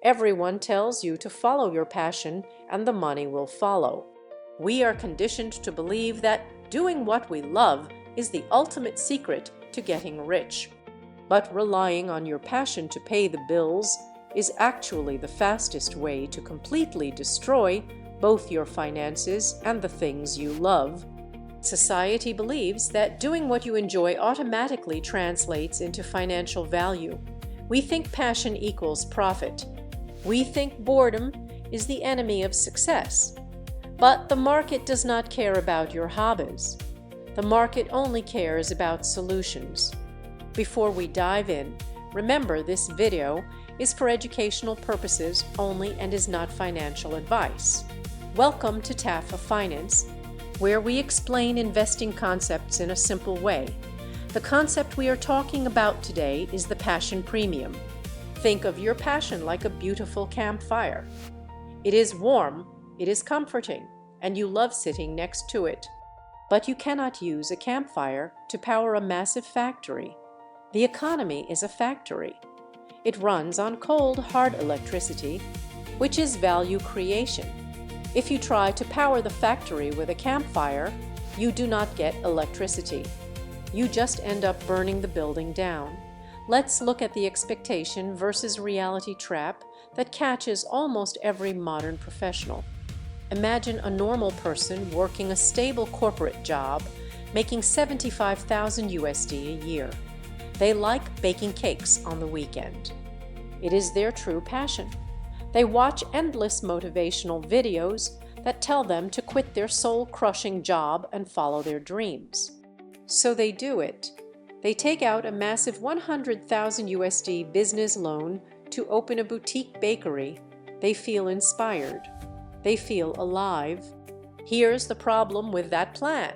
Everyone tells you to follow your passion and the money will follow. We are conditioned to believe that doing what we love is the ultimate secret to getting rich. But relying on your passion to pay the bills is actually the fastest way to completely destroy both your finances and the things you love. Society believes that doing what you enjoy automatically translates into financial value. We think passion equals profit. We think boredom is the enemy of success. But the market does not care about your hobbies. The market only cares about solutions. Before we dive in, remember this video is for educational purposes only and is not financial advice. Welcome to TAFA Finance, where we explain investing concepts in a simple way. The concept we are talking about today is the passion premium. Think of your passion like a beautiful campfire. It is warm, it is comforting, and you love sitting next to it. But you cannot use a campfire to power a massive factory. The economy is a factory. It runs on cold, hard electricity, which is value creation. If you try to power the factory with a campfire, you do not get electricity. You just end up burning the building down. Let's look at the expectation versus reality trap that catches almost every modern professional. Imagine a normal person working a stable corporate job, making 75,000 USD a year. They like baking cakes on the weekend. It is their true passion. They watch endless motivational videos that tell them to quit their soul-crushing job and follow their dreams. So they do it. They take out a massive 100,000 USD business loan to open a boutique bakery. They feel inspired. They feel alive. Here's the problem with that plan.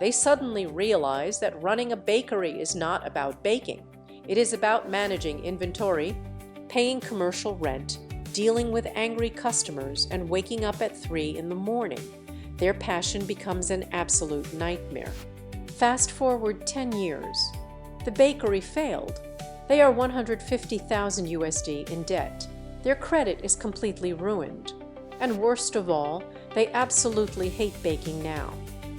They suddenly realize that running a bakery is not about baking. It is about managing inventory, paying commercial rent, dealing with angry customers, and waking up at 3 in the morning. Their passion becomes an absolute nightmare. Fast forward 10 years. The bakery failed. They are 150,000 USD in debt. Their credit is completely ruined. And worst of all, they absolutely hate baking now.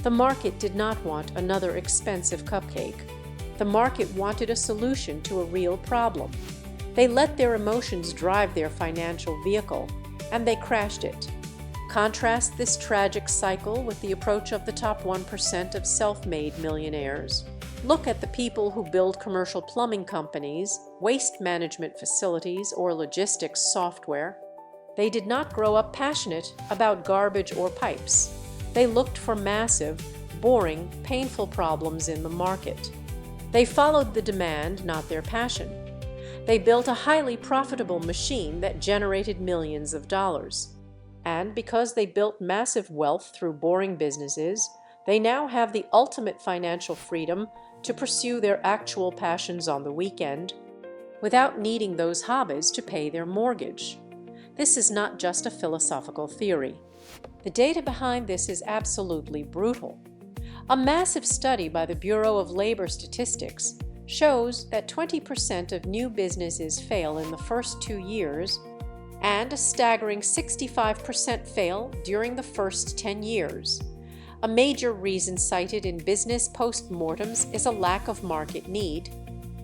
The market did not want another expensive cupcake. The market wanted a solution to a real problem. They let their emotions drive their financial vehicle, and they crashed it. Contrast this tragic cycle with the approach of the top 1% of self-made millionaires. Look at the people who build commercial plumbing companies, waste management facilities, or logistics software. They did not grow up passionate about garbage or pipes. They looked for massive, boring, painful problems in the market. They followed the demand, not their passion. They built a highly profitable machine that generated millions of dollars. And because they built massive wealth through boring businesses, they now have the ultimate financial freedom to pursue their actual passions on the weekend without needing those hobbies to pay their mortgage. This is not just a philosophical theory. The data behind this is absolutely brutal. A massive study by the Bureau of Labor Statistics shows that 20% of new businesses fail in the first 2 years, and a staggering 65% fail during the first 10 years. A major reason cited in business postmortems is a lack of market need.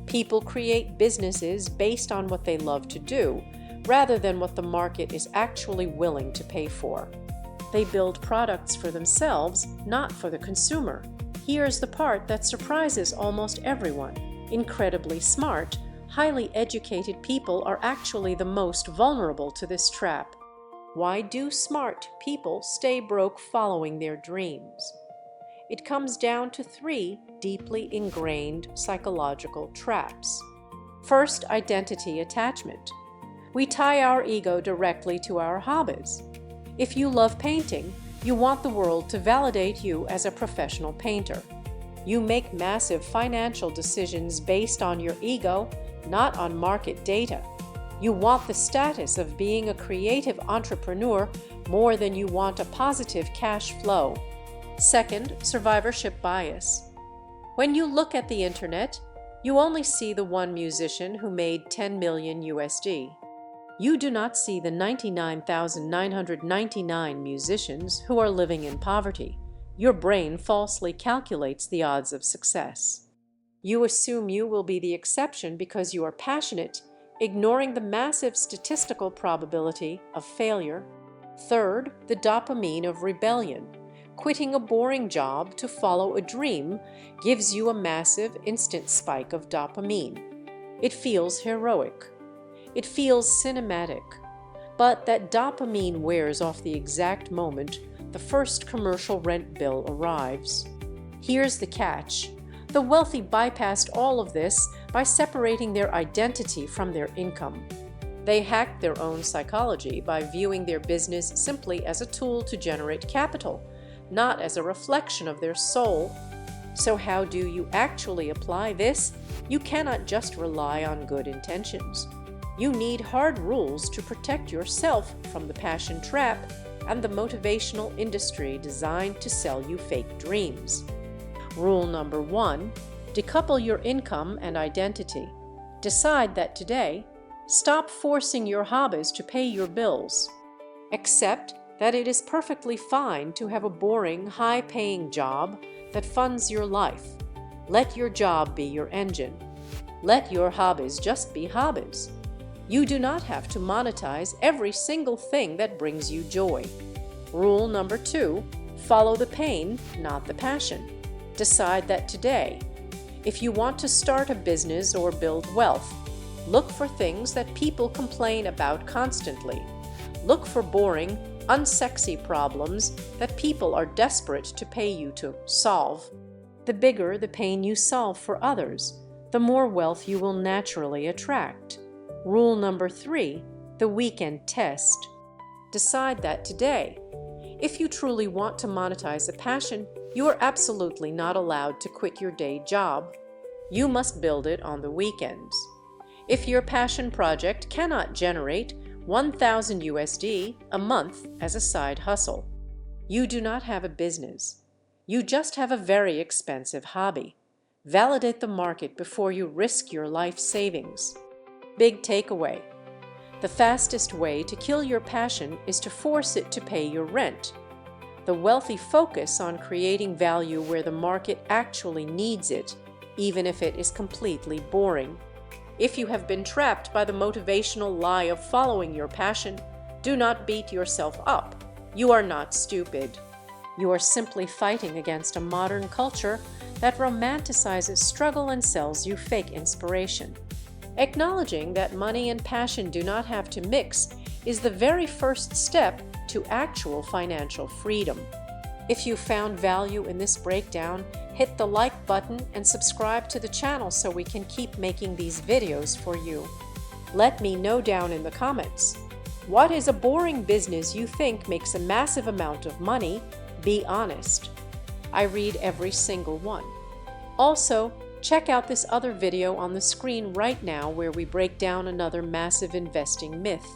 People create businesses based on what they love to do, rather than what the market is actually willing to pay for. They build products for themselves, not for the consumer. Here's the part that surprises almost everyone. Incredibly smart, highly educated people are actually the most vulnerable to this trap. Why do smart people stay broke following their dreams? It comes down to 3 deeply ingrained psychological traps. First, identity attachment. We tie our ego directly to our hobbies. If you love painting, you want the world to validate you as a professional painter. You make massive financial decisions based on your ego, not on market data. You want the status of being a creative entrepreneur more than you want a positive cash flow. Second, survivorship bias. When you look at the internet, you only see the one musician who made 10 million USD. You do not see the 99,999 musicians who are living in poverty. Your brain falsely calculates the odds of success. You assume you will be the exception because you are passionate, ignoring the massive statistical probability of failure. Third, the dopamine of rebellion. Quitting a boring job to follow a dream gives you a massive instant spike of dopamine. It feels heroic. It feels cinematic. But that dopamine wears off the exact moment the first commercial rent bill arrives. Here's the catch. The wealthy bypassed all of this by separating their identity from their income. They hacked their own psychology by viewing their business simply as a tool to generate capital, not as a reflection of their soul. So how do you actually apply this? You cannot just rely on good intentions. You need hard rules to protect yourself from the passion trap and the motivational industry designed to sell you fake dreams. Rule number 1, decouple your income and identity. Decide that today, stop forcing your hobbies to pay your bills. Accept that it is perfectly fine to have a boring, high-paying job that funds your life. Let your job be your engine. Let your hobbies just be hobbies. You do not have to monetize every single thing that brings you joy. Rule number 2, follow the pain, not the passion. Decide that today, if you want to start a business or build wealth, look for things that people complain about constantly. Look for boring, unsexy problems that people are desperate to pay you to solve. The bigger the pain you solve for others, the more wealth you will naturally attract. Rule number 3, the weekend test. Decide that today. If you truly want to monetize a passion, you are absolutely not allowed to quit your day job. You must build it on the weekends. If your passion project cannot generate 1,000 USD a month as a side hustle, you do not have a business. You just have a very expensive hobby. Validate the market before you risk your life savings. Big takeaway. The fastest way to kill your passion is to force it to pay your rent. The wealthy focus on creating value where the market actually needs it, even if it is completely boring. If you have been trapped by the motivational lie of following your passion, do not beat yourself up. You are not stupid. You are simply fighting against a modern culture that romanticizes struggle and sells you fake inspiration. Acknowledging that money and passion do not have to mix is the very first step to actual financial freedom. If you found value in this breakdown, hit the like button and subscribe to the channel so we can keep making these videos for you. Let me know down in the comments. What is a boring business you think makes a massive amount of money? Be honest. I read every single one. Also, check out this other video on the screen right now where we break down another massive investing myth.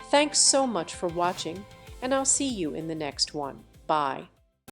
Thanks so much for watching, and I'll see you in the next one. Bye.